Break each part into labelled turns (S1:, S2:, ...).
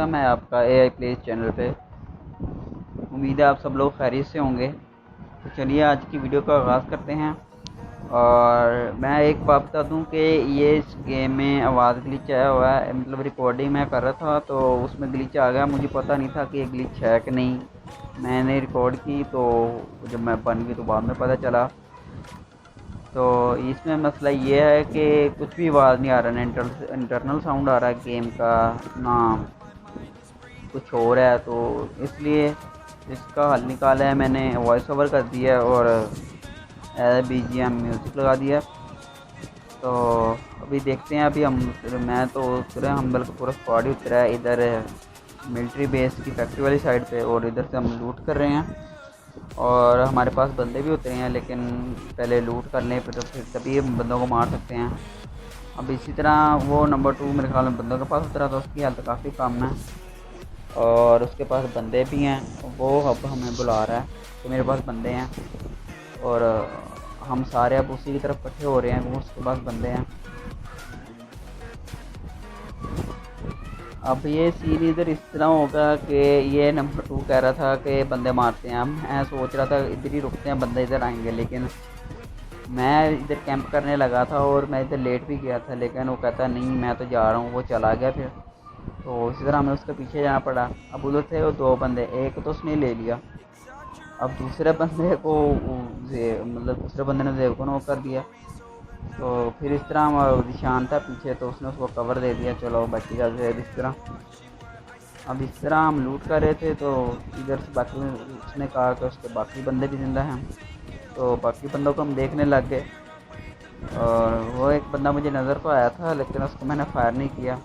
S1: Welcome है आपका AI place channel पे। उम्मीद है आप सब लोग खैरियत से होंगे। तो चलिए आज की वीडियो का आगाज़ करते हैं। और मैं एक बात बता दूं कि ये इस गेम में आवाज़ ग्लिच आया हुआ है, मतलब रिकॉर्डिंग मैं कर रहा था तो उसमें ग्लिच आ गया। मुझे पता नहीं था कि ये ग्लिच है कि नहीं। मैंने रिकॉर्ड की तो जब मैं बन गई तो बाद में पता चला। तो इसमें मसला ये है कि कुछ भी आवाज़ नहीं आ रहा, ना इंटरनल साउंड आ रहा है गेम का, ना कुछ और है। तो इसलिए इसका हल निकाला है मैंने, वॉइस ओवर कर दिया और BGM म्यूज़िक लगा दिया। तो अभी देखते हैं। अभी मैं तो उतरे, हम बल्कि पूरा स्क्वाड ही उतरा है इधर मिलिट्री बेस की फैक्ट्री वाली साइड पे, और इधर से हम लूट कर रहे हैं। और हमारे पास बंदे भी उतरे हैं, लेकिन पहले लूट कर लें फिर तभी हम बंदों को मार सकते हैं। अब इसी तरह वो नंबर 2 मेरे ख्याल में बंदों के पास उतरा था, उसकी हालत काफ़ी कम है और उसके पास बंदे भी हैं। वो अब हमें बुला रहा है कि मेरे पास बंदे हैं, और हम सारे अब उसी की तरफ इकट्ठे हो रहे हैं। वो उसके पास बंदे हैं। अब ये सीन इधर इस तरह होगा कि ये नंबर 2 कह रहा था कि बंदे मारते हैं। मैं सोच रहा था इधर ही रुकते हैं, बंदे इधर आएंगे, लेकिन मैं इधर कैंप करने लगा था और मैं इधर लेट भी गया था, लेकिन वो कहता नहीं मैं तो जा रहा हूँ। वो चला गया फिर। तो इसी तरह हमें उसके पीछे जाना पड़ा। अब उधर थे वो 2 बंदे, एक तो उसने ले लिया। अब दूसरे बंदे को मतलब दूसरे बंदे ने जेब को नॉक कर दिया। तो फिर इस तरह हम निशान था पीछे, तो उसने उसको कवर दे दिया। चलो बची जा जेब इस तरह। अब इस तरह हम लूट कर रहे थे तो इधर से बाकी उसने कहा कि उसके बाकी बंदे भी जिंदा हैं। तो बाकी बंदों को हम देखने लग गए, और वो एक बंदा मुझे नज़र तो आया था, लेकिन उसको मैंने फायर नहीं किया।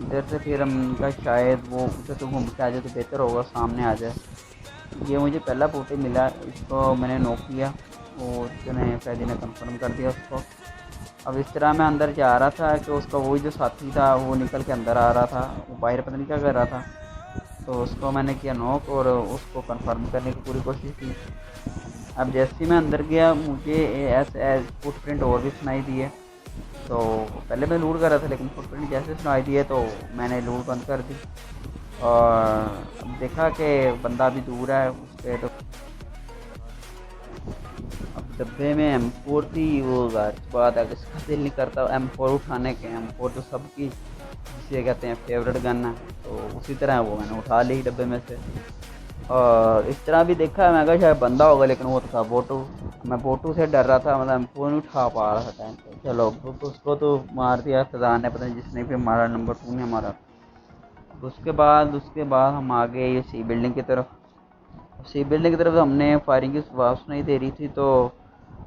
S1: इधर से फिर हम का शायद वो उधर से घूम के आ जाए तो बेहतर होगा, सामने आ जाए। ये मुझे पहला बूटे मिला, इसको मैंने नॉक किया और उसने फैदी ने कंफर्म कर दिया उसको। अब इस तरह मैं अंदर जा रहा था कि उसका वही जो साथी था वो निकल के अंदर आ रहा था, वो बाहर पता नहीं क्या कर रहा था। तो उसको मैंने किया नॉक और उसको कंफर्म करने की पूरी कोशिश की। अब जैसे ही मैं अंदर गया मुझे ऐसे फुटप्रिंट और भी सुनाई दिए। तो पहले मैं लूट कर रहा था, लेकिन फुटप्रिंट जैसे सुनाई दिए तो मैंने लूट बंद कर दी। और देखा कि बंदा भी दूर है उसके। तो अब डब्बे में M4 थी, वो बात है इसका दिल नहीं करता M4 उठाने के। M4 तो सबकी जिसे कहते हैं फेवरेट गन है, तो उसी तरह वो मैंने उठा ली डब्बे में से। और इस तरह भी देखा, मैं कहा शायद बंदा होगा, लेकिन वो तो था बोटू। मैं बोटू से डर रहा था, मतलब M4 नहीं उठा पा रहा था टाइम पे। चलो उसको तो मार दिया सजा ने, पता नहीं जिसने भी मारा, नंबर 2 ने मारा। उसके बाद हम आ गए ये सी बिल्डिंग की तरफ। सी बिल्डिंग की तरफ हमने फायरिंग की आवाज़ नहीं दे रही थी, तो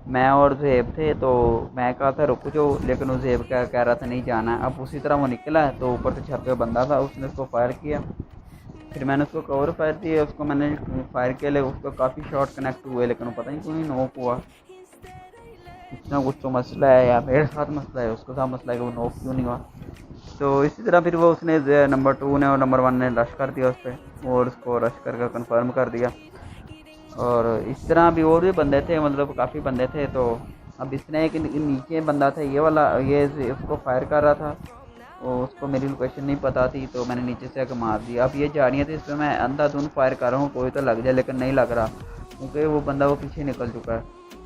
S1: मैं और ज़ेब थे। तो मैं कहा था रुक जाओ, लेकिन वो ज़ेब क्या कह रहा था नहीं जाना है। अब उसी तरह वो निकला है, तो ऊपर से छत पे बंदा था, उसने उसको फायर किया। फिर मैंने उसको कवर फायर दिया, उसको मैंने फायर किया, लेकिन उसको काफ़ी शॉट कनेक्ट हुए, लेकिन वो पता नहीं क्यों नहीं नॉक हुआ। कुछ ना कुछ तो मसला है, या मेरे साथ मसला है, उसके साथ मसला है कि वो नॉक क्यों नहीं हुआ। तो इसी तरह फिर वो उसने नंबर 2 ने और नंबर 1 ने रश कर दिया उस पर, और उसको रश करके कंफर्म कर दिया। और इस तरह भी और भी बंदे थे, मतलब काफ़ी बंदे थे। तो अब इसने एक नीचे बंदा था ये वाला, ये उसको फायर कर रहा था, और उसको मेरी लोकेशन नहीं पता थी, तो मैंने नीचे से आकर मार दिया। अब ये जानिए थी, इस पर मैं अंधाधुंध फायर कर रहा हूँ कोई तो लग जाए, लेकिन नहीं लग रहा, क्योंकि वो बंदा वो पीछे निकल चुका है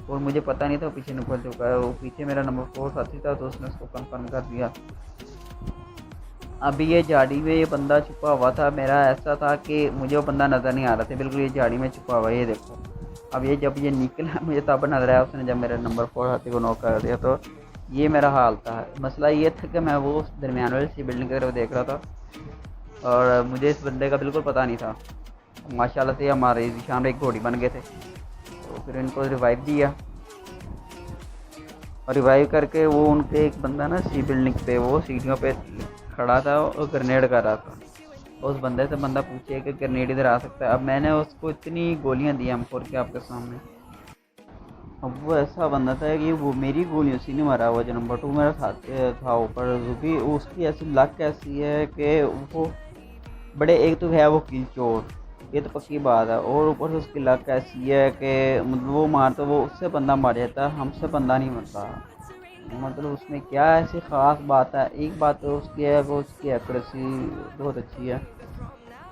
S1: और मुझे पता नहीं था वो पीछे निकल चुका है। वो पीछे मेरा नंबर 4 साथी था, तो उसने उसको कंफर्म कर दिया। अभी ये झाड़ी में ये बंदा छुपा हुआ था, मेरा ऐसा था कि मुझे वो बंदा नज़र नहीं आ रहा था बिल्कुल, ये झाड़ी में छुपा हुआ है, ये देखो। अब ये जब ये निकला मुझे तब नज़र आया, उसने जब मेरे नंबर 4 हाथी को नॉक कर दिया। तो ये मेरा हाल था। मसला ये था कि मैं वो दरमियान वाली सी बिल्डिंग की तरफ देख रहा था, और मुझे इस बंदे का बिल्कुल पता नहीं था। माशाल्लाह से हमारे सामने एक घोड़ी बन गए थे, तो फिर इनको रिवाइव दिया। और रिवाइव करके वो उनके एक बंदा ना सी बिल्डिंग पे वो सीढ़ियों पे खड़ा था और ग्रेनेड कर रहा था। उस बंदे से बंदा पूछे कि ग्रेनेड इधर आ सकता है। अब मैंने उसको इतनी गोलियां दी M4 के आपके सामने। अब वो ऐसा बंदा था कि वो मेरी गोली उसी ने मारा, वो जो नंबर 2 मेरा था ऊपर भी। उसकी ऐसी लक ऐसी है कि वो बड़े, एक तो है वो किल चोर, ये तो पक्की बात है, और ऊपर से उसकी लक ऐसी है कि मतलब वो मारता वो उससे बंदा मर जाता है, हमसे बंदा नहीं मरता। मतलब उसमें क्या ऐसी ख़ास बात है, एक बात तो उसकी है कि उसकी एक्यूरेसी बहुत अच्छी है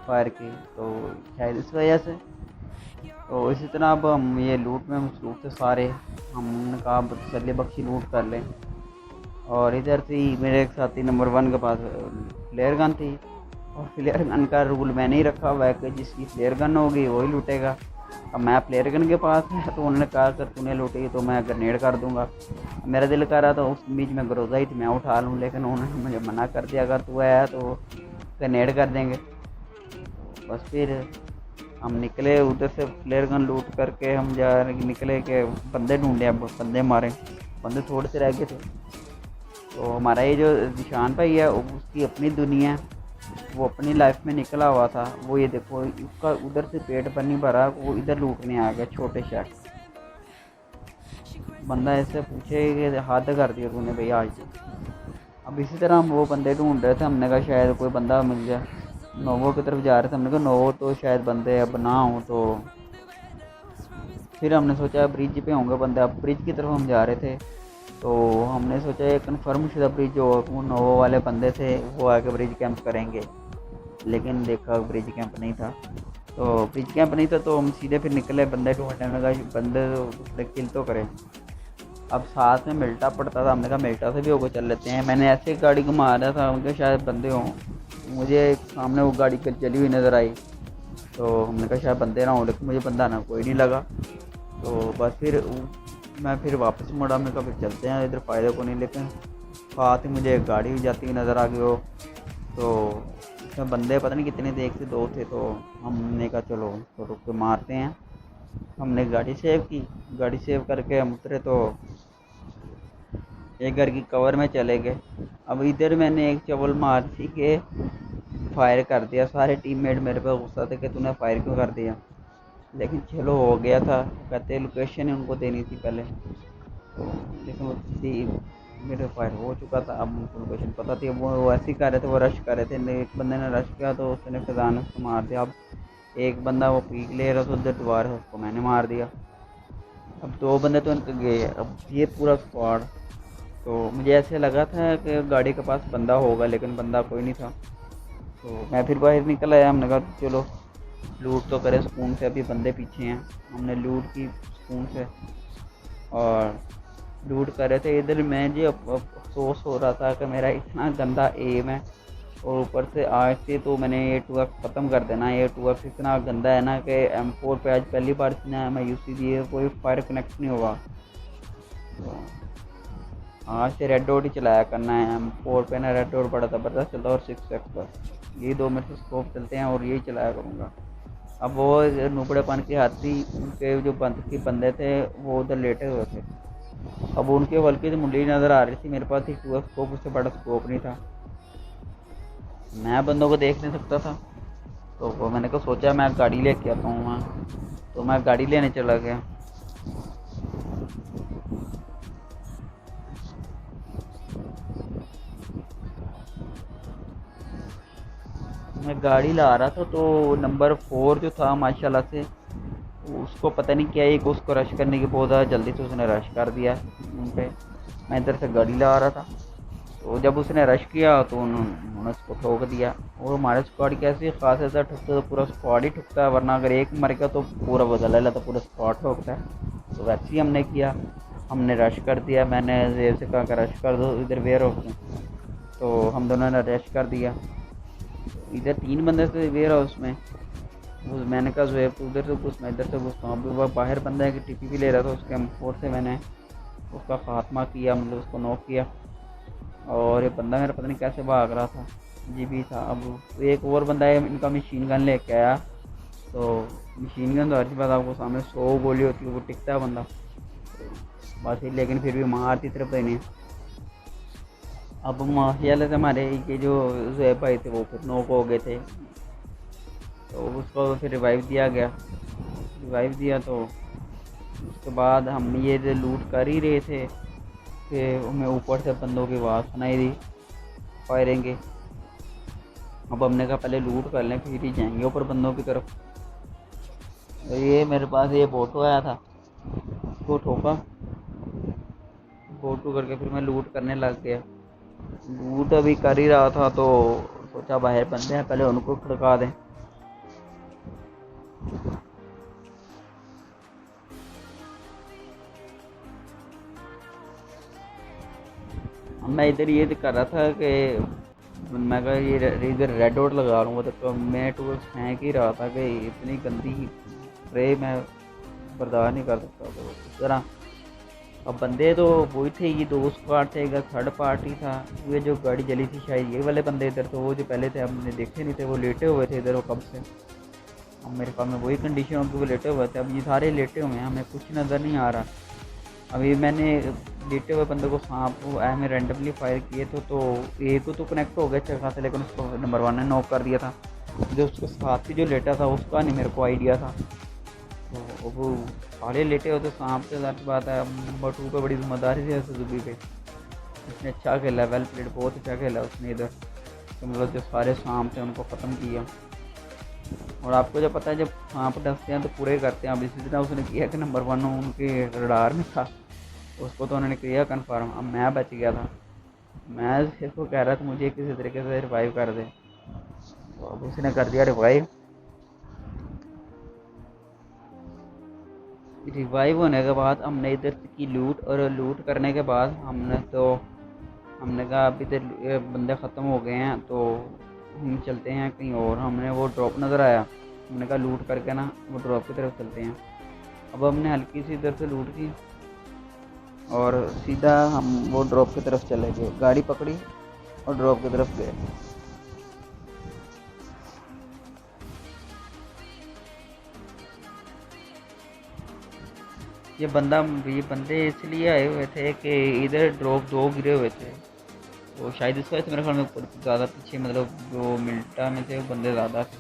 S1: फायर की, तो शायद इस वजह से। तो इसी तरह अब हम ये लूट में मसरूफ़ थे सारे। हमने कहा अब चलिए बख्शी लूट कर लें। और इधर से ही मेरे एक साथी नंबर 1 के पास फ्लेयर गन थी, और फ्लेयर गन का रूल मैंने ही रखा हुआ है कि जिसकी फ्लेयर गन होगी वही लूटेगा। अब मैं फ्लेयर गन के पास है, तो उन्होंने कहा अगर तूने लूटी तो मैं ग्रेनेड कर दूंगा। मेरा दिल कर रहा था उस बीच में ग्रोजा ही थी मैं उठा लूँ, लेकिन उन्होंने मुझे मना कर दिया अगर तू है तो ग्रेनेड कर देंगे। बस फिर हम निकले उधर से, फ्लेयर गन लूट करके हम जा निकले के बंदे ढूंढे। अब बंदे मारे, बंदे थोड़े से रह गए थे। तो हमारा ये जो निशान भाई है उसकी अपनी दुनिया है, वो अपनी लाइफ में निकला हुआ था। वो ये देखो उसका उधर से पेट पर नहीं भरा, वो इधर लूटने आ गया छोटे शहर। बंदा ऐसे पूछे कि हद कर दिया तूने भाई आज तो। अब इसी तरह हम वो बंदे ढूंढ रहे थे, हमने कहा शायद कोई बंदा मिल जाए। नोवो की तरफ जा रहे थे, हमने कहा नोवो तो शायद बंदे अब ना हो। तो फिर हमने सोचा ब्रिज पे होंगे बंदे। अब ब्रिज की तरफ हम जा रहे थे, तो हमने सोचा ये कन्फर्म शुदा ब्रिज जो वो नोवो वाले बंदे थे वो आके ब्रिज कैंप करेंगे, लेकिन देखा ब्रिज कैंप नहीं था। तो ब्रिज कैंप नहीं था तो हम सीधे फिर निकले बंदे ढूंढने। हमने कहा बंदे तो किल तो करें। अब साथ में मिल्टा पड़ता था, हमने कहा मिल्टा से भी होकर चल लेते हैं। मैंने ऐसे गाड़ी घुमा रहा था, उनके शायद बंदे हों। मुझे सामने वो गाड़ी चली हुई नज़र आई, तो हमने कहा शायद बंदे ना हो, लेकिन मुझे बंदा ना कोई नहीं लगा। तो बस फिर मैं फिर वापस मुड़ा, मैं कहा फिर चलते हैं, इधर फ़ायदे को नहीं। लेकिन साथ ही मुझे एक गाड़ी भी जाती हुई नज़र आ गई हो, तो उसमें बंदे पता नहीं कितने थे, एक से दो थे। तो हमने कहा चलो तो रुक के मारते हैं। हमने गाड़ी सेव की, गाड़ी सेव करके हम उतरे तो एक घर की कवर में चले गए। अब इधर मैंने एक चवल मार थी कि फायर कर दिया। सारे टीममेट मेरे पे गुस्सा थे कि तूने फायर क्यों कर दिया, लेकिन चलो हो गया था। कहते लोकेशन ही उनको देनी थी पहले, तो लेकिन वो थी मेरे फायर हो चुका था। अब उनको लोकेशन पता थी, वो ऐसे ही कर रहे थे, वो रश कर रहे थे। एक बंदे ने रश किया तो उसने खजान उसको मार दिया। अब एक बंदा वो पीक ले रहा था उधर दोबारा, उसको मैंने मार दिया। अब दो बंदे तो उनके गए, अब ये पूरा स्क्वाड। तो मुझे ऐसे लगा था कि गाड़ी के पास बंदा होगा, लेकिन बंदा कोई नहीं था। तो मैं फिर बाहर निकल आया, हमने कहा चलो लूट तो करें सुकून से, अभी बंदे पीछे हैं। हमने लूट की सुकून से और लूट कर रहे थे। इधर मैं जी अफसोस हो रहा था कि मेरा इतना गंदा एम है, और ऊपर से आज से तो मैंने A2F ख़त्म कर देना। A2F इतना गंदा है ना कि M4 पे आज पहली बार इतना मैं यूसी दिए कोई फायर कनेक्ट नहीं होगा। तो आज से रेड डॉट ही चलाया करना है। M4 पे ना रेड डॉट बड़ा ज़बरदस्त चलता है, और 6x पर ये दो मेरे से स्कोप चलते हैं और यही चलाया करूँगा। अब वो नुबड़ेपन के हाथी उनके जो बंदे थे वो उधर लेटे हुए थे। अब उनके हल्की से मुंडी नज़र आ रही थी, मेरे पास एक 2x स्कोप, उससे बड़ा स्कोप नहीं था, मैं बंदों को देख नहीं सकता था। तो वो मैंने को सोचा मैं गाड़ी लेके आता हूँ वहाँ, तो मैं गाड़ी लेने चला गया। मैं गाड़ी ला रहा था तो नंबर 4 जो था माशाल्लाह से, उसको पता नहीं क्या एक उसको रश करने की बहुत ज़्यादा जल्दी से उसने रश कर दिया उन पे। मैं इधर से गाड़ी ला रहा था, तो जब उसने रश किया तो उन्होंने उसको ठोक दिया। और हमारे स्क्वाड कैसी खास ऐसा ठुकता तो पूरा स्क्वाड ही ठुकता है, वरना अगर एक मर गया तो पूरा बदला लेता, पूरा स्क्वाड ठोकता है। तो वैसे ही हमने किया, हमने रश कर दिया। मैंने जेब से कहा कि रश कर दो इधर वेयर हाउस में, तो हम दोनों ने रश कर दिया। इधर 3 बंदे थे वेयर हाउस में, मैंने कहा जोएब तो उधर से घुस, मैं इधर से घुसता हूँ। अभी वह बाहर बंदा है कि टीपी भी ले रहा था, उसके M4 से मैंने उसका खात्मा किया, मतलब उसको नॉक किया। और ये बंदा मेरा पता नहीं कैसे भाग रहा था, जी भी था। अब एक और बंदा है इनका मशीन गन लेके आया, तो मशीन गन तो हर बात आपको सामने 100 गोली होती है, वो टिकता है बंदा बस ही, लेकिन फिर भी मारती तरफ तो नहीं। अब माशियाल्लाह से हमारे ये जो जोएब भाई थे वो फिर नॉक हो गए थे, तो उसको फिर रिवाइव दिया गया। रिवाइव दिया तो उसके बाद हम ये लूट कर ही रहे थे कि हमें ऊपर से बंदों की आवाज़ सुनाई दी फायरिंग। अब हमने कहा पहले लूट कर लें फिर ही जाएंगे ऊपर बंदों की तरफ। तो ये मेरे पास ये बोटो आया था, उसको ठोका, गो टू करके फिर मैं लूट करने लग गया। लूट अभी कर ही रहा था तो सोचा बाहर बंदे हैं, पहले उनको खड़का दें। मैं इधर ये कर रहा था कि मैं कहा ये इधर रेड डॉट लगा लूँगा, तो मैं टूल्स फेंक ही रहा था कि इतनी गंदी स्प्रे मैं बर्दाश्त नहीं कर सकता। तो इस तरह अब बंदे तो वही थे, ये दो स्क्वाड थे, एक थर्ड पार्टी था। ये जो गाड़ी जली थी शायद ये वाले बंदे इधर, तो वो जो पहले थे हमने देखे नहीं थे, वो लेटे हुए थे इधर वो कब से। अब मेरे पास में वही कंडीशन होगी, वो लेटे हुए थे। अब ये सारे लेटे हुए हैं, हमें कुछ नज़र नहीं आ रहा। अभी मैंने लेटे हुए बंदे को सांप में रेंडमली फायर किए तो एक तो कनेक्ट हो गया अच्छा खासा, लेकिन उसको नंबर 1 ने नॉक कर दिया था। जो उसके साथ ही जो लेटा था उसका नहीं मेरे को आइडिया था। तो वो सारे लेटे होते सांप से, ज़ाहिर बात है नंबर 2 पे बड़ी जिम्मेदारी थी सुजुकी पे। उसने अच्छा खेला, वेल प्लेड, बहुत अच्छा खेला उसने इधर। तो मतलब जो सारे सांप थे उनको ख़त्म किया। और आपको जब पता है जब सांप डसते हैं तो पूरे करते हैं। अब इसी तरह उसने किया कि नंबर 1 उनके रडार में था, उसको तो उन्होंने किया कन्फर्म। अब मैं बच गया था, मैं इसको कह रहा था मुझे किसी तरीके से रिवाइव कर दे, तो अब उसने कर दिया रिवाइव। रिवाइव होने के बाद हमने इधर की लूट, और लूट करने के बाद हमने कहा अभी तो बंदे ख़त्म हो गए हैं तो हम चलते हैं कहीं और। हमने वो ड्रॉप नज़र आया, हमने कहा लूट करके ना वो ड्रॉप की तरफ चलते हैं। अब हमने हल्की सी इधर से लूट की और सीधा हम वो ड्रॉप की तरफ चले गए, गाड़ी पकड़ी और ड्रॉप की तरफ गए। ये बंदे इसलिए आए हुए थे कि इधर ड्रॉप 2 गिरे हुए थे, तो शायद इस वजह से मेरे ख्याल में ज़्यादा पीछे, मतलब जो मिल्टा में थे वो बंदे ज़्यादा थे।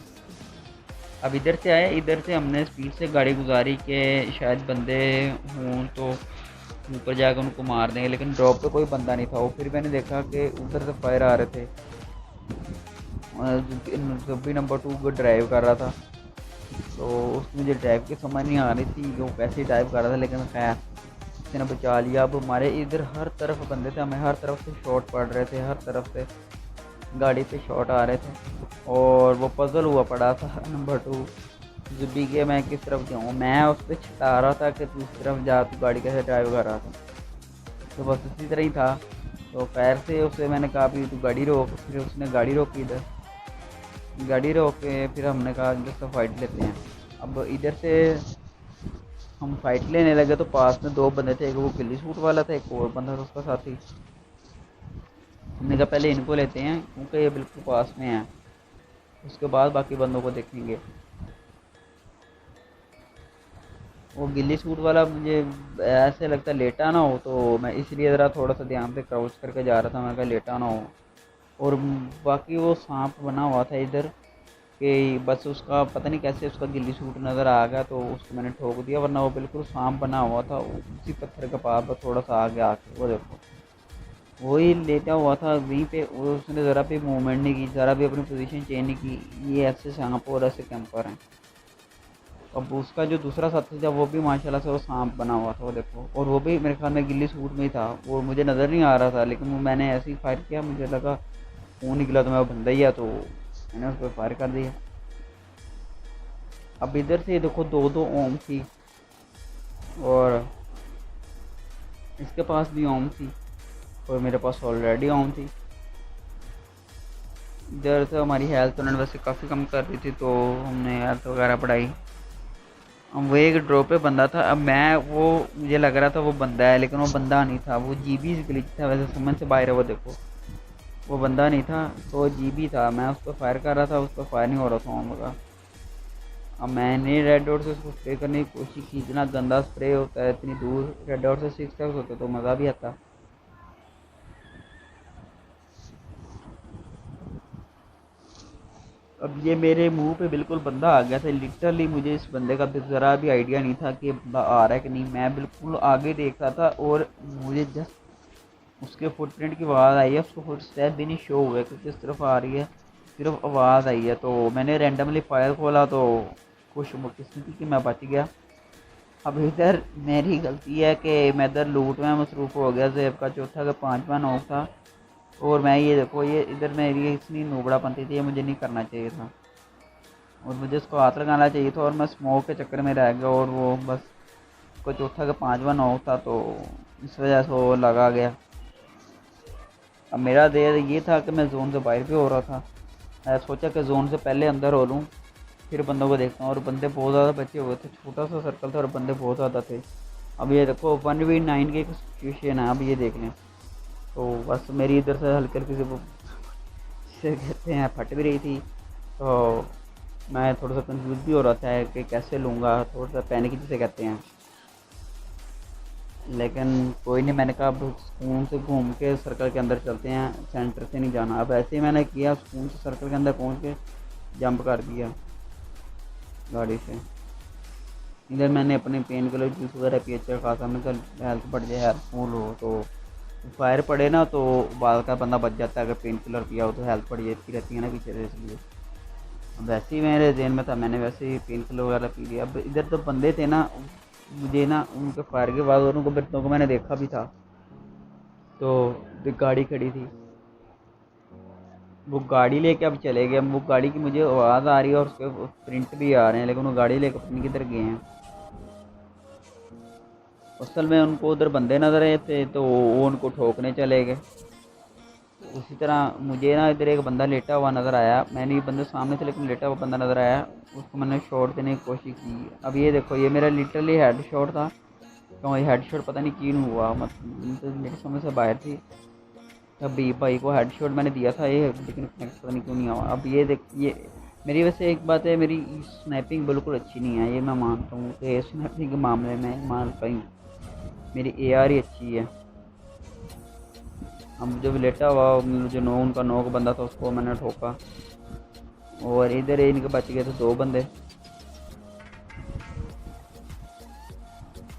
S1: अब इधर से आए, इधर से हमने स्पीड से गाड़ी गुजारी कि शायद बंदे हों तो ऊपर जाकर उनको मार देंगे, लेकिन ड्रॉप पे कोई बंदा नहीं था। वो फिर मैंने देखा कि उधर से फायर आ रहे थे। जब भी नंबर 2 को ड्राइव कर रहा था तो उसमें मुझे ड्राइव की समझ नहीं आ रही थी कि वो कैसे ड्राइव कर रहा था, लेकिन खैर उसने बचा लिया। अब हमारे इधर हर तरफ बंदे थे, हमें हर तरफ से शॉट पड़ रहे थे, हर तरफ से गाड़ी पे शॉट आ रहे थे और वो पजल हुआ पड़ा था नंबर 2 जुब्बी के मैं किस तरफ जाऊँ। मैं उस पर छिटा रहा था कि तू इस तरफ जा, तू गाड़ी कैसे ड्राइव कर रहा था, तो बस इसी तरह ही था। तो खैर से उससे मैंने कहा भी तू गाड़ी रोक, फिर उसने गाड़ी रोकी, इधर गाड़ी रोक के फिर हमने कहा इधर से फाइट लेते हैं। अब इधर से हम फाइट लेने लगे तो पास में 2 बंदे थे, एक वो गिल्ली सूट वाला था, एक और बंदा था उसका साथी। हमने कहा पहले इनको लेते हैं क्योंकि ये बिल्कुल पास में है, उसके बाद बाकी बंदों को देखेंगे। वो गिल्ली सूट वाला मुझे ऐसे लगता है लेटा ना हो, तो मैं इसलिए ज़रा थोड़ा सा ध्यान से क्राउच करके जा रहा था, मैं कहा लेटा ना हो। और बाकी वो सांप बना हुआ था इधर कि बस उसका पता नहीं कैसे उसका गिल्ली सूट नज़र आ गया तो उसको मैंने ठोक दिया, वरना वो बिल्कुल सांप बना हुआ था उसी पत्थर के पास, बस थोड़ा सा आगे आके वो देखो वही लेटा हुआ था वहीं पे। उसने ज़रा भी मूवमेंट नहीं की, ज़रा भी अपनी पोजीशन चेंज नहीं की। ये ऐसे सांप और ऐसे कैंपर हैं। अब उसका जो दूसरा साथी था वो भी माशाल्लाह से वो सांप बना हुआ था, वो देखो, और वो भी मेरे ख्याल में गिल्ली सूट में ही था। वो मुझे नज़र नहीं आ रहा था, लेकिन वो मैंने ऐसे ही फायर किया, मुझे लगा खून निकला तो मैं वो बंदा ही है, तो मैंने उस पर फायर कर दिया। अब इधर से देखो 2-2 ओम थी और इसके पास भी ओम थी और मेरे पास ऑलरेडी ओम थी। इधर से हमारी हेल्थ उन्होंने वैसे काफ़ी कम कर दी थी, तो हमने हेल्थ वगैरह बढ़ाई। अब वो एक ड्रॉप पे बंदा था, अब मैं वो मुझे लग रहा था वो बंदा है, लेकिन वो बंदा नहीं था, वो जीबी ग्लिच था, वैसे समझ से बाहर है। वो देखो वो बंदा नहीं था, तो वो जीबी था। मैं उस पर फायर कर रहा था, उस पर फायर नहीं हो रहा था ओम का। अब मैंने रेड डॉट से उसको स्प्रे करने की कोशिश की, इतना गंदा स्प्रे होता है इतनी दूर, रेड डॉट से 6 स्टेप्स होते तो मज़ा भी आता। अब ये मेरे मुंह पे बिल्कुल बंदा आ गया था, लिटरली मुझे इस बंदे का ज़रा भी आइडिया नहीं था कि बंदा आ रहा है कि नहीं। मैं बिल्कुल आगे देख रहा था और मुझे जस्ट उसके फुटप्रिंट की आवाज़ आई है, उसको फुट स्टेप भी नहीं शो हुआ कि किस तरफ आ रही है, सिर्फ आवाज़ आई है। तो मैंने रैंडमली फायर खोला तो खुशकिस्मती कि मैं बच गया। अब इधर मेरी गलती है कि मैं इधर लूट में मसरूफ़ हो गया। ज़ेब का चौथा का पाँचवा नोक था और मैं ये देखो ये इधर मेरी इतनी नूबड़ापंती थी, ये मुझे नहीं करना चाहिए था और मुझे उसको हाथ लगाना चाहिए था और मैं स्मोक के चक्कर में रह गया और वो बस उसको चौथा का पाँचवा नोक था तो इस वजह से वो लगा गया। अब मेरा देर ये था कि मैं जोन से बाहर भी हो रहा था। मैं सोचा कि जोन से पहले अंदर हो लूँ फिर बंदों को देखता हूँ और बंदे बहुत ज़्यादा बचे हुए थे, छोटा सा सर्कल था और बंदे बहुत ज़्यादा थे। अब ये देखो 1v9 की एक सिचुएशन है। अब ये देख लें तो बस मेरी इधर से हल्की हल्की से वो जिसे कहते हैं फट भी रही थी तो मैं थोड़ा सा कंफ्यूज भी हो रहा था कि कैसे लूँगा, थोड़ा सा पैनिक जिसे कहते हैं। लेकिन कोई नहीं, मैंने कहा अब सुकून से घूम के सर्कल के अंदर चलते हैं, सेंटर से नहीं जाना। अब ऐसे ही मैंने किया, सुकून से सर्कल के अंदर पहुँच के जंप कर दिया गाड़ी से। इधर मैंने अपने पेन किलर जूस वगैरह पी अच्छा खासा, मैं कल हेल्थ बढ़ जाए, हेल्थ फुल हो तो फायर पड़े ना तो बाल का बंदा बच जाता है। अगर पेन किलर पिया हो तो हेल्थ बढ़ जाती रहती है ना पीछे से, इसलिए अब वैसे ही मेरे जेल में था, मैंने वैसे ही पेन किलर वगैरह पी लिया। अब इधर तो बंदे थे ना, मुझे ना उनके फायर के बाद और उनको बच्चों को मैंने देखा भी था तो एक गाड़ी खड़ी थी, वो गाड़ी लेके अब चले गए। वो गाड़ी की मुझे आवाज़ आ रही है और उसके प्रिंट भी आ रहे हैं, लेकिन वो गाड़ी लेकर अपनी किधर गए हैं। असल में उनको उधर बंदे नजर आए थे तो वो उनको ठोकने चले गए। उसी तरह मुझे ना इधर एक बंदा लेटा हुआ नज़र आया, मैंने बंदे सामने से लेकिन लेटा हुआ बंदा नज़र आया, उसको मैंने शॉट देने की कोशिश की। अब ये देखो ये मेरा लिटरली हेड शॉट था, तो ये हेड शॉट पता नहीं क्यों हुआ, मतलब तो मेरी समझ से बाहर थी। अभी भाई को हेड शॉट मैंने दिया था ये, लेकिन कनेक्ट पता नहीं क्यों नहीं हुआ। अब ये देख ये मेरी वैसे एक बात है, मेरी स्नैपिंग बिल्कुल अच्छी नहीं है, ये मैं मानता हूँ कि स्नैपिंग के मामले में मानता हूँ मेरी AR ही अच्छी है। अब जब लेटा हुआ मतलब जो उनका नोक बंदा था उसको मैंने ठोका और इधर इनके बच गए थे 2 बंदे।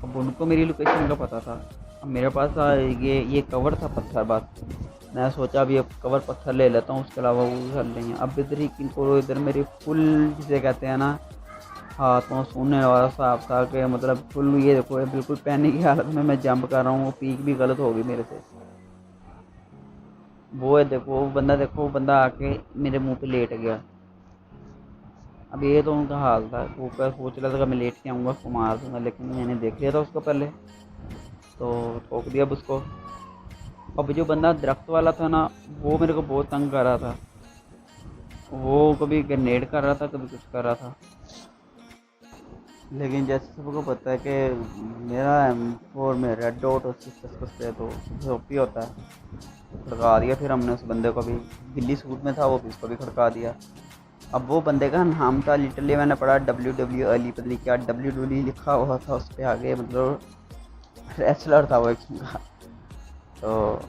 S1: अब उनको मेरी लोकेशन का पता था। अब मेरे पास ये कवर था पत्थर, बस मैं सोचा अब ये कवर पत्थर ले लेता हूँ, उसके अलावा वो कर लेंगे। अब इधर ही किनको इधर मेरी फुल जिसे कहते हैं ना हाथों सोने वाला साफ था कि मतलब फुल ये देखो बिल्कुल पैनिक की हालत में मैं जंप कर रहा हूँ, वो पीक भी गलत हो गई मेरे से। वो है देखो वो बंदा आके मेरे मुंह पे लेट गया। अब ये तो उनका हाल था, वो क्या सोच रहा था कि मैं लेट के आऊँगा उसको मार दूंगा, लेकिन मैंने देख लिया था उसको पहले तो ठोक दिया अब उसको। अब जो बंदा दरख्त वाला था ना वो मेरे को बहुत तंग कर रहा था, वो कभी ग्रेनेड कर रहा था कभी कुछ कर रहा था। लेकिन जैसे सबको पता है कि मेरा M4 में रेड डॉट और 6 पे तो ओपी होता है, खड़का दिया फिर हमने उस बंदे को भी, गिल्ली सूट में था वो भी, उसको भी खड़का दिया। अब वो बंदे का नाम था लिटरली मैंने पढ़ा WW अली, पता नहीं क्या WW लिखा हुआ था उस पर आगे, मतलब रेसलर था वो एक का। तो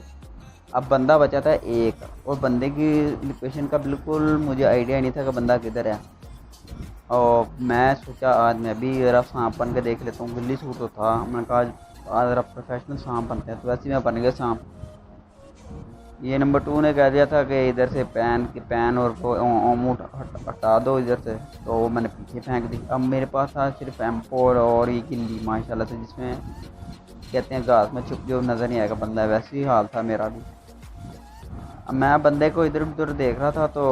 S1: अब बंदा बचा था एक और बंदे की लोकेशन का बिल्कुल मुझे आइडिया नहीं था कि बंदा किधर है। और मैं सोचा आज मैं भी ज़रा सांप बन के देख लेता हूँ, गिल्ली सूट तो था, मैंने कहा आज ज़रा प्रोफेशनल सांप बनते हैं, तो वैसे ही मैं बन गया सांप। ये नंबर 2 ने कह दिया था कि इधर से पैन और वो ओमूट हटा दो इधर से, तो वो मैंने पीछे फेंक दी। अब मेरे पास था सिर्फ M4 और ये गिल्ली माशाल्लाह से, जिसमें कहते हैं घास में छुप जो नज़र नहीं आएगा बंदा, वैसे ही हाल था मेरा भी। अब मैं बंदे को इधर उधर देख रहा था तो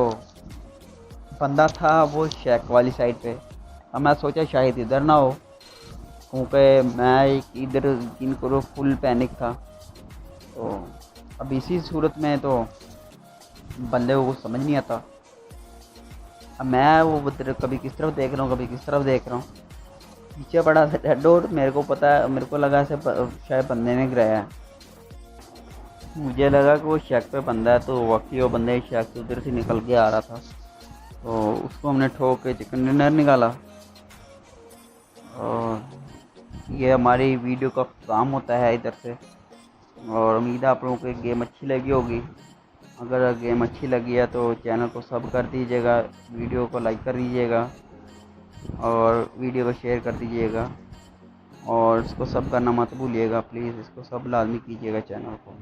S1: बंदा था वो शेक वाली साइड पे। अब मैं सोचा शायद इधर ना हो, क्योंकि मैं इधर इनको फुल पैनिक था। तो अब इसी सूरत में तो बंदे को कुछ समझ नहीं आता। अब मैं वो उधर कभी किस तरफ देख रहा हूँ कभी किस तरफ देख रहा हूँ, पीछे पड़ा रेड डॉट, मेरे को पता है, मेरे को लगा ऐसे शायद बंदे ने गिराया है। मुझे लगा कि वो शेक पे बंदा है, तो वाकई वो बंदे शेक से उधर से निकल के आ रहा था, तो उसको हमने ठोक के चिकन डिनर निकाला। और ये हमारी वीडियो का काम होता है इधर से, और उम्मीद है आप लोगों को गेम अच्छी लगी होगी। अगर गेम अच्छी लगी है तो चैनल को सब कर दीजिएगा, वीडियो को लाइक कर दीजिएगा और वीडियो को शेयर कर दीजिएगा, और इसको सब करना मत भूलिएगा प्लीज़, इसको सब लाजमी कीजिएगा चैनल को।